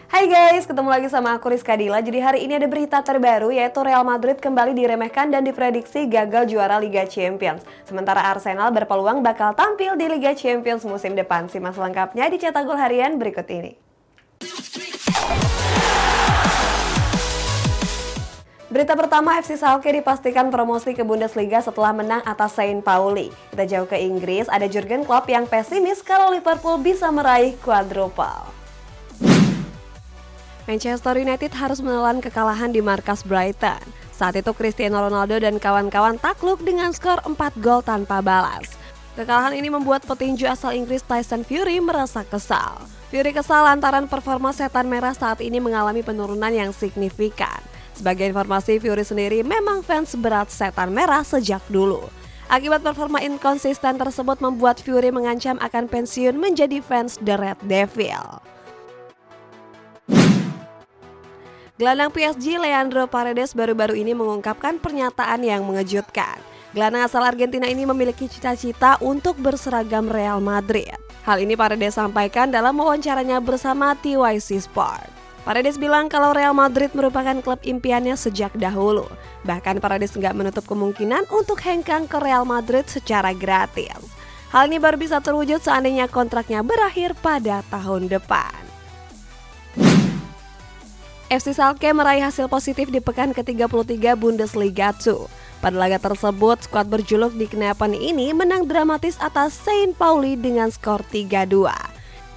Hai guys, ketemu lagi sama aku Rizka Dila. Jadi hari ini ada berita terbaru yaitu Real Madrid kembali diremehkan dan diprediksi gagal juara Liga Champions. Sementara Arsenal berpeluang bakal tampil di Liga Champions musim depan. Simak selengkapnya di Cetak Gol Harian berikut ini. Berita pertama, FC Schalke dipastikan promosi ke Bundesliga setelah menang atas Saint Pauli. Kita jauh ke Inggris, ada Jurgen Klopp yang pesimis kalau Liverpool bisa meraih quadruple. Manchester United harus menelan kekalahan di markas Brighton. Saat itu Cristiano Ronaldo dan kawan-kawan takluk dengan skor 4 gol tanpa balas. Kekalahan ini membuat petinju asal Inggris Tyson Fury merasa kesal. Fury kesal lantaran performa Setan Merah saat ini mengalami penurunan yang signifikan. Sebagai informasi, Fury sendiri memang fans berat Setan Merah sejak dulu. Akibat performa inkonsisten tersebut membuat Fury mengancam akan pensiun menjadi fans The Red Devil. Gelandang PSG Leandro Paredes baru-baru ini mengungkapkan pernyataan yang mengejutkan. Gelandang asal Argentina ini memiliki cita-cita untuk berseragam Real Madrid. Hal ini Paredes sampaikan dalam wawancaranya bersama TYC Sport. Paredes bilang kalau Real Madrid merupakan klub impiannya sejak dahulu. Bahkan Paredes nggak menutup kemungkinan untuk hengkang ke Real Madrid secara gratis. Hal ini baru bisa terwujud seandainya kontraknya berakhir pada tahun depan. FC Schalke meraih hasil positif di pekan ke-33 Bundesliga 2. Pada laga tersebut, skuad berjuluk Die Knappen ini menang dramatis atas Saint Pauli dengan skor 3-2.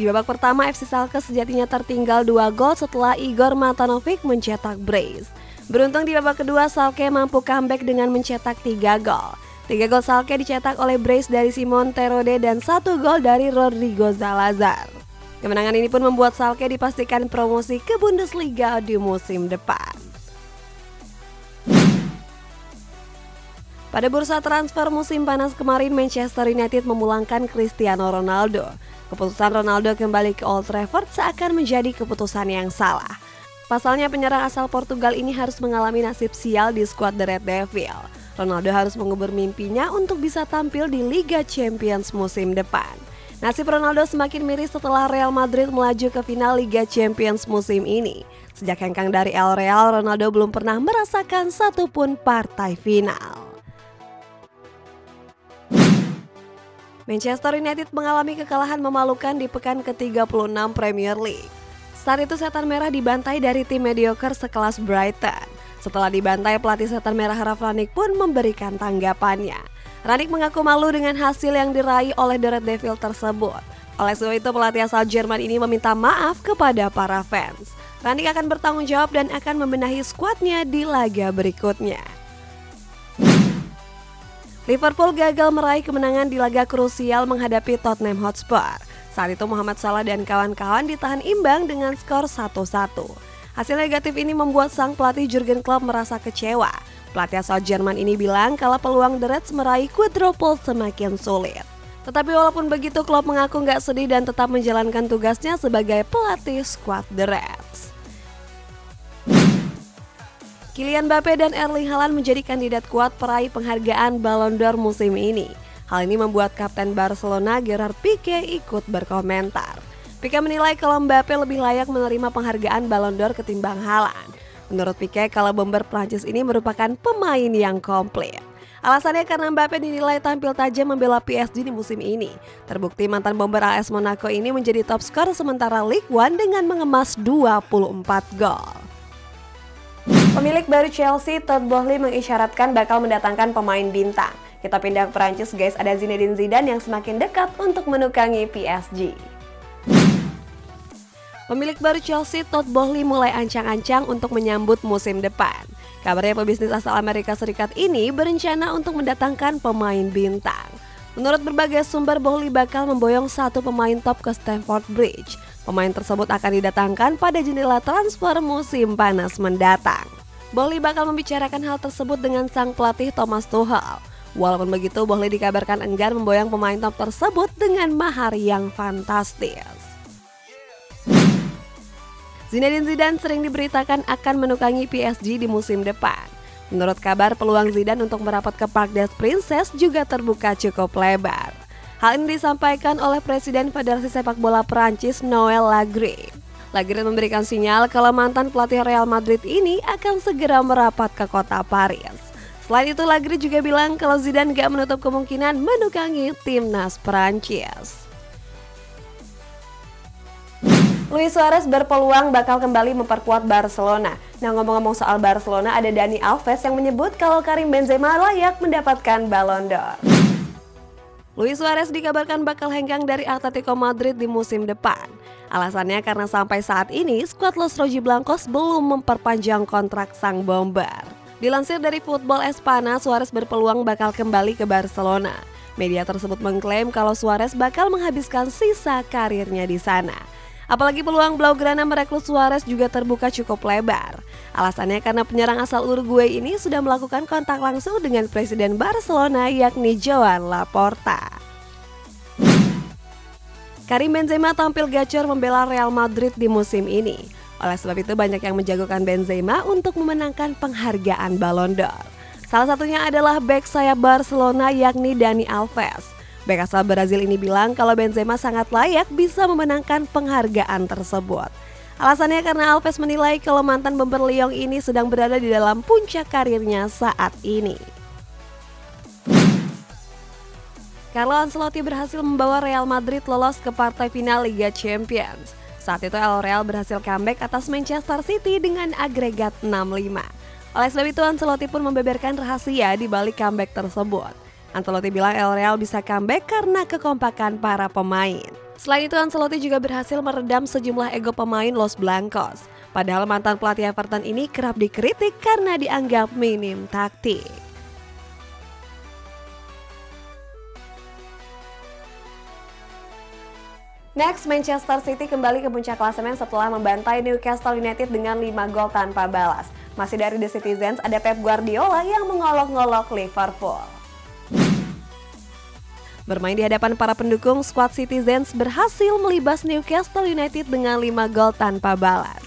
Di babak pertama, FC Schalke sejatinya tertinggal 2 gol setelah Igor Matanovic mencetak brace. Beruntung di babak kedua, Schalke mampu comeback dengan mencetak 3 gol. 3 gol Schalke dicetak oleh brace dari Simon Terode dan 1 gol dari Rodrigo Zalazar. Kemenangan ini pun membuat Schalke dipastikan promosi ke Bundesliga di musim depan. Pada bursa transfer musim panas kemarin, Manchester United memulangkan Cristiano Ronaldo. Keputusan Ronaldo kembali ke Old Trafford seakan menjadi keputusan yang salah. Pasalnya penyerang asal Portugal ini harus mengalami nasib sial di skuad The Red Devil. Ronaldo harus mengubur mimpinya untuk bisa tampil di Liga Champions musim depan. Nasib Ronaldo semakin miris setelah Real Madrid melaju ke final Liga Champions musim ini. Sejak hengkang dari El Real, Ronaldo belum pernah merasakan satupun partai final. Manchester United mengalami kekalahan memalukan di pekan ke-36 Premier League. Saat itu Setan Merah dibantai dari tim mediocre sekelas Brighton. Setelah dibantai, pelatih Setan Merah Ralf Rangnick pun memberikan tanggapannya. Rangnick mengaku malu dengan hasil yang diraih oleh The Red Devil tersebut. Oleh sebab itu, pelatih asal Jerman ini meminta maaf kepada para fans. Rangnick akan bertanggung jawab dan akan membenahi skuadnya di laga berikutnya. Liverpool gagal meraih kemenangan di laga krusial menghadapi Tottenham Hotspur. Saat itu Mohamed Salah dan kawan-kawan ditahan imbang dengan skor 1-1. Hasil negatif ini membuat sang pelatih Jurgen Klopp merasa kecewa. Pelatih asal Jerman ini bilang kalau peluang The Reds meraih quadruple semakin sulit. Tetapi walaupun begitu, Klopp mengaku nggak sedih dan tetap menjalankan tugasnya sebagai pelatih skuad The Reds. Kylian Mbappe dan Erling Haaland menjadi kandidat kuat peraih penghargaan Ballon d'Or musim ini. Hal ini membuat kapten Barcelona Gerard Pique ikut berkomentar. Pique menilai kalau Mbappe lebih layak menerima penghargaan Ballon d'Or ketimbang Haaland. Menurut Pique, kalau bomber Prancis ini merupakan pemain yang komplit. Alasannya karena Mbappe dinilai tampil tajam membela PSG di musim ini. Terbukti mantan bomber AS Monaco ini menjadi top skor sementara Ligue 1 dengan mengemas 24 gol. Pemilik baru Chelsea, Todd Boehly mengisyaratkan bakal mendatangkan pemain bintang. Kita pindah ke Prancis guys, ada Zinedine Zidane yang semakin dekat untuk menukangi PSG. Pemilik baru Chelsea, Todd Boehly mulai ancang-ancang untuk menyambut musim depan. Kabarnya pebisnis asal Amerika Serikat ini berencana untuk mendatangkan pemain bintang. Menurut berbagai sumber, Boehly bakal memboyong satu pemain top ke Stamford Bridge. Pemain tersebut akan didatangkan pada jendela transfer musim panas mendatang. Boehly bakal membicarakan hal tersebut dengan sang pelatih Thomas Tuchel. Walaupun begitu, Boehly dikabarkan enggan memboyong pemain top tersebut dengan mahar yang fantastis. Zinedine Zidane sering diberitakan akan menukangi PSG di musim depan. Menurut kabar, peluang Zidane untuk merapat ke Parc des Princes juga terbuka cukup lebar. Hal ini disampaikan oleh Presiden Federasi Sepak Bola Prancis Noël Le Graët. Lagrade memberikan sinyal kalau mantan pelatih Real Madrid ini akan segera merapat ke kota Paris. Selain itu, Lagrade juga bilang kalau Zidane gak menutup kemungkinan menukangi timnas Prancis. Luis Suarez berpeluang bakal kembali memperkuat Barcelona. Nah, ngomong-ngomong soal Barcelona, ada Dani Alves yang menyebut kalau Karim Benzema layak mendapatkan Ballon d'Or. Luis Suarez dikabarkan bakal hengkang dari Atletico Madrid di musim depan. Alasannya karena sampai saat ini skuad Los Rojiblancos belum memperpanjang kontrak sang bomber. Dilansir dari Football Espana, Suarez berpeluang bakal kembali ke Barcelona. Media tersebut mengklaim kalau Suarez bakal menghabiskan sisa karirnya di sana. Apalagi peluang Blaugrana merekrut Suarez juga terbuka cukup lebar. Alasannya karena penyerang asal Uruguay ini sudah melakukan kontak langsung dengan Presiden Barcelona yakni Joan Laporta. Karim Benzema tampil gacor membela Real Madrid di musim ini. Oleh sebab itu banyak yang menjagokan Benzema untuk memenangkan penghargaan Ballon d'Or. Salah satunya adalah bek sayap Barcelona yakni Dani Alves. Bek asal Brazil ini bilang kalau Benzema sangat layak bisa memenangkan penghargaan tersebut. Alasannya karena Alves menilai kalau mantan bomber Lyon ini sedang berada di dalam puncak karirnya saat ini. Carlo Ancelotti berhasil membawa Real Madrid lolos ke partai final Liga Champions. Saat itu El Real berhasil comeback atas Manchester City dengan agregat 6-5. Oleh sebab itu Ancelotti pun membeberkan rahasia di balik comeback tersebut. Ancelotti bilang El Real bisa comeback karena kekompakan para pemain. Selain itu Ancelotti juga berhasil meredam sejumlah ego pemain Los Blancos. Padahal mantan pelatih Everton ini kerap dikritik karena dianggap minim taktik. Next, Manchester City kembali ke puncak klasemen setelah membantai Newcastle United dengan 5 gol tanpa balas. Masih dari The Citizens, ada Pep Guardiola yang mengolok-ngolok Liverpool. Bermain di hadapan para pendukung, skuad Citizens berhasil melibas Newcastle United dengan 5 gol tanpa balas.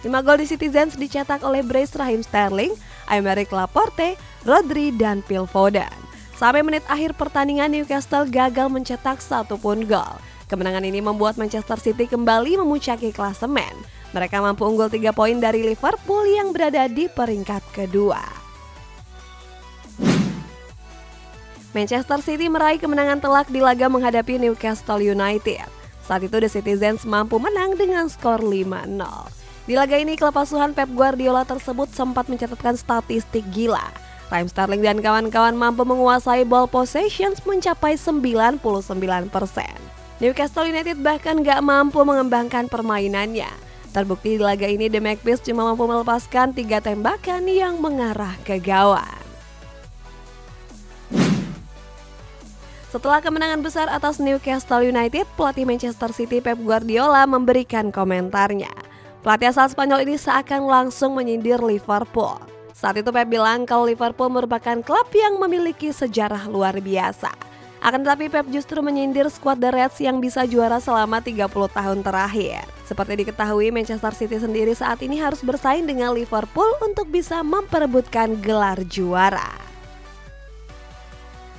5 gol di Citizens dicetak oleh Brace Raheem Sterling, Aymeric Laporte, Rodri, dan Phil Foden. Sampai menit akhir pertandingan Newcastle gagal mencetak satupun gol. Kemenangan ini membuat Manchester City kembali memuncaki klasemen. Mereka mampu unggul 3 poin dari Liverpool yang berada di peringkat kedua. Manchester City meraih kemenangan telak di laga menghadapi Newcastle United. Saat itu The Citizens mampu menang dengan skor 5-0. Di laga ini klub asuhan Pep Guardiola tersebut sempat mencatatkan statistik gila. Raheem Sterling dan kawan-kawan mampu menguasai ball possessions mencapai 99%. Newcastle United bahkan gak mampu mengembangkan permainannya. Terbukti di laga ini The Magpies cuma mampu melepaskan 3 tembakan yang mengarah ke gawang. Setelah kemenangan besar atas Newcastle United, pelatih Manchester City Pep Guardiola memberikan komentarnya. Pelatih asal Spanyol ini seakan langsung menyindir Liverpool. Saat itu Pep bilang kalau Liverpool merupakan klub yang memiliki sejarah luar biasa. Akan tetapi Pep justru menyindir skuad The Reds yang bisa juara selama 30 tahun terakhir. Seperti diketahui, Manchester City sendiri saat ini harus bersaing dengan Liverpool untuk bisa memperebutkan gelar juara.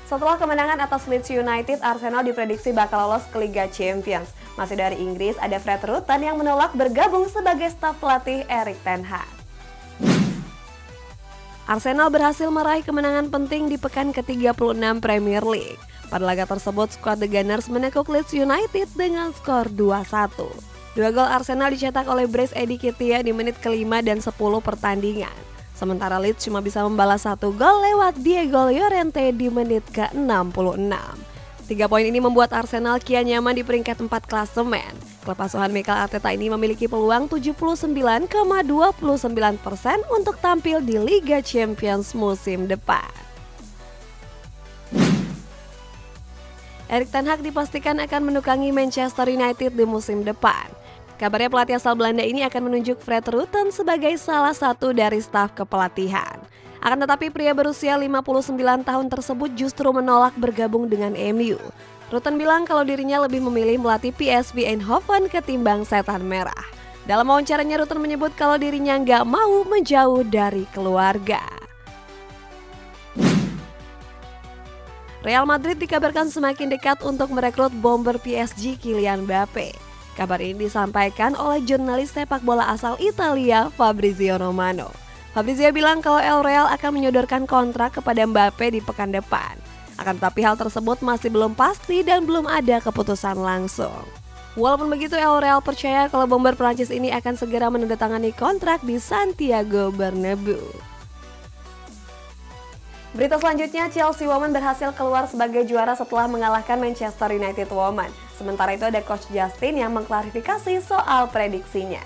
Setelah kemenangan atas Leeds United, Arsenal diprediksi bakal lolos ke Liga Champions. Masih dari Inggris, ada Fred Rutten yang menolak bergabung sebagai staf pelatih Erik ten Hag. Arsenal berhasil meraih kemenangan penting di pekan ke-36 Premier League. Pada laga tersebut, skuad The Gunners menekuk Leeds United dengan skor 2-1. 2 gol Arsenal dicetak oleh Brice Eddie Nketiah di menit ke-5 dan 10 pertandingan. Sementara Leeds cuma bisa membalas 1 gol lewat Diego Llorente di menit ke-66. 3 poin ini membuat Arsenal kian nyaman di peringkat 4 klasemen. Klub asuhan Mikel Arteta ini memiliki peluang 79,29% untuk tampil di Liga Champions musim depan. Erik ten Hag dipastikan akan menukangi Manchester United di musim depan. Kabarnya pelatih asal Belanda ini akan menunjuk Fred Rutten sebagai salah satu dari staf kepelatihan. Akan tetapi pria berusia 59 tahun tersebut justru menolak bergabung dengan MU. Rutten bilang kalau dirinya lebih memilih melatih PSV Eindhoven ketimbang Setan Merah. Dalam wawancaranya Rutten menyebut kalau dirinya nggak mau menjauh dari keluarga. Real Madrid dikabarkan semakin dekat untuk merekrut bomber PSG Kylian Mbappe. Kabar ini disampaikan oleh jurnalis sepak bola asal Italia, Fabrizio Romano. Fabrizio bilang kalau El Real akan menyodorkan kontrak kepada Mbappe di pekan depan. Akan tetapi hal tersebut masih belum pasti dan belum ada keputusan langsung. Walaupun begitu, El Real percaya kalau bomber Prancis ini akan segera menandatangani kontrak di Santiago Bernabeu. Berita selanjutnya, Chelsea Women berhasil keluar sebagai juara setelah mengalahkan Manchester United Women. Sementara itu ada Coach Justin yang mengklarifikasi soal prediksinya.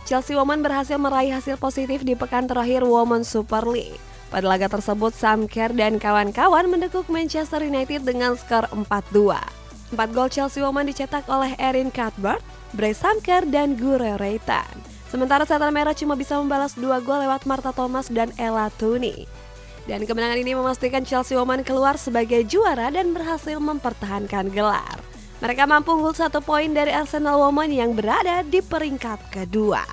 Chelsea Women berhasil meraih hasil positif di pekan terakhir Women's Super League. Pada laga tersebut, Sam Kerr dan kawan-kawan mendekuk Manchester United dengan skor 4-2. 4 gol Chelsea Women dicetak oleh Erin Cuthbert, Bray Samker, dan Gure Reitan. Sementara Setan Merah cuma bisa membalas 2 gol lewat Martha Thomas dan Ella Tooney. Dan kemenangan ini memastikan Chelsea Women keluar sebagai juara dan berhasil mempertahankan gelar. Mereka mampu unggul 1 poin dari Arsenal Women yang berada di peringkat kedua.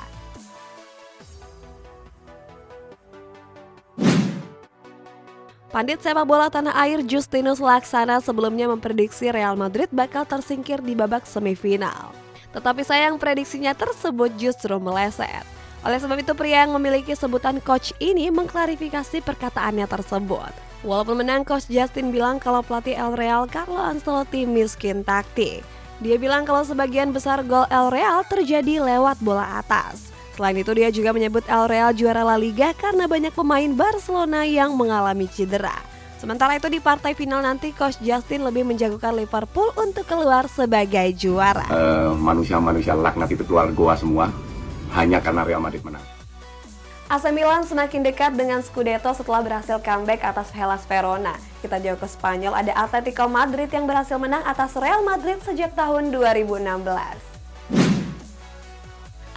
Pandit sepak bola tanah air Justinus Laksana sebelumnya memprediksi Real Madrid bakal tersingkir di babak semifinal. Tetapi sayang prediksinya tersebut justru meleset. Oleh sebab itu pria yang memiliki sebutan coach ini mengklarifikasi perkataannya tersebut. Walaupun menang, Coach Justin bilang kalau pelatih El Real Carlo Ancelotti miskin taktik. Dia bilang kalau sebagian besar gol El Real terjadi lewat bola atas. Selain itu dia juga menyebut El Real juara La Liga karena banyak pemain Barcelona yang mengalami cedera. Sementara itu di partai final nanti Coach Justin lebih menjagokan Liverpool untuk keluar sebagai juara. Manusia-manusia laknat itu keluar goa semua hanya karena Real Madrid menang. AC Milan semakin dekat dengan Scudetto setelah berhasil comeback atas Hellas Verona. Kita jauh ke Spanyol, ada Atletico Madrid yang berhasil menang atas Real Madrid sejak tahun 2016.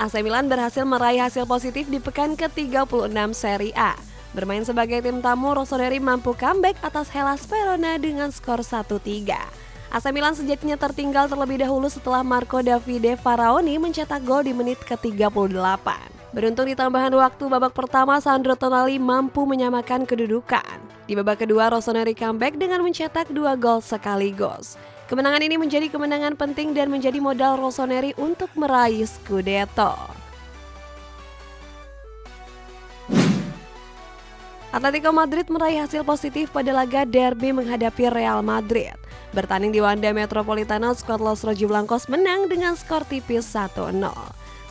AC Milan berhasil meraih hasil positif di pekan ke-36 Serie A. Bermain sebagai tim tamu, Rossoneri mampu comeback atas Hellas Verona dengan skor 1-3. AC Milan sejatinya tertinggal terlebih dahulu setelah Marco Davide Faraoni mencetak gol di menit ke-38. Beruntung di tambahan waktu babak pertama, Sandro Tonali mampu menyamakan kedudukan. Di babak kedua, Rossoneri comeback dengan mencetak 2 gol sekaligus. Kemenangan ini menjadi kemenangan penting dan menjadi modal Rossoneri untuk meraih Scudetto. Atletico Madrid meraih hasil positif pada laga derby menghadapi Real Madrid. Bertanding di Wanda Metropolitano, skuad Los Rojiblancos menang dengan skor tipis 1-0.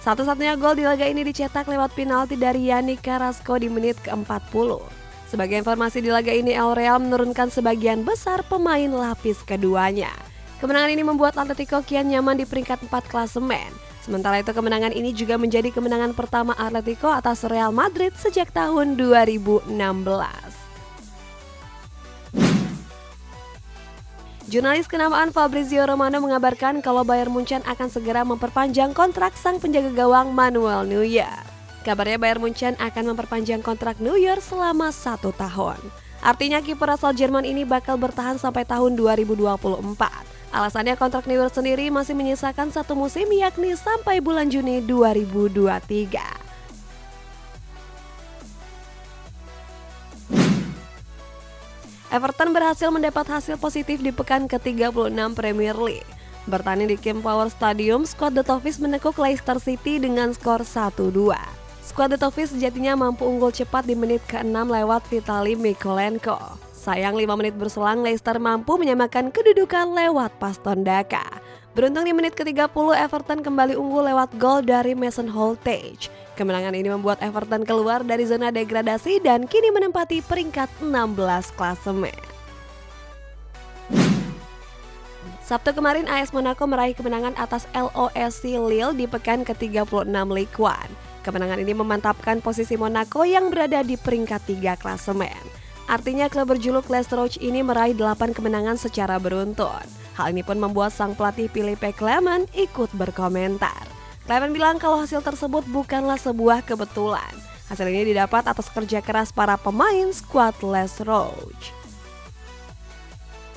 Satu-satunya gol di laga ini dicetak lewat penalti dari Yannick Carrasco di menit ke-40. Sebagai informasi, di laga ini El Real menurunkan sebagian besar pemain lapis keduanya. Kemenangan ini membuat Atletico kian nyaman di peringkat 4 klasemen. Sementara itu kemenangan ini juga menjadi kemenangan pertama Atletico atas Real Madrid sejak tahun 2016. Jurnalis kenamaan Fabrizio Romano mengabarkan kalau Bayern Munchen akan segera memperpanjang kontrak sang penjaga gawang Manuel Neuer. Kabarnya Bayern Munchen akan memperpanjang kontrak Neuer selama 1 tahun. Artinya kiper asal Jerman ini bakal bertahan sampai tahun 2024. Alasannya kontrak Neuer sendiri masih menyisakan 1 musim yakni sampai bulan Juni 2023. Everton berhasil mendapat hasil positif di pekan ke-36 Premier League. Bertanding di King Power Stadium, skuad The Toffees menekuk Leicester City dengan skor 1-2. Skuad The Toffees sejatinya mampu unggul cepat di menit ke-6 lewat Vitali Mykolenko. Sayang 5 menit berselang Leicester mampu menyamakan kedudukan lewat Paston Daka. Beruntung di menit ke-30 Everton kembali unggul lewat gol dari Mason Holtage. Kemenangan ini membuat Everton keluar dari zona degradasi dan kini menempati peringkat 16 klasemen. Sabtu kemarin AS Monaco meraih kemenangan atas LOSC Lille di pekan ke-36 Ligue 1. Kemenangan ini memantapkan posisi Monaco yang berada di peringkat 3 klasemen. Artinya klub berjuluk Les Rouges ini meraih 8 kemenangan secara beruntun. Hal ini pun membuat sang pelatih Philippe Clement ikut berkomentar. Clement bilang kalau hasil tersebut bukanlah sebuah kebetulan. Hasil ini didapat atas kerja keras para pemain skuad Les Rouges.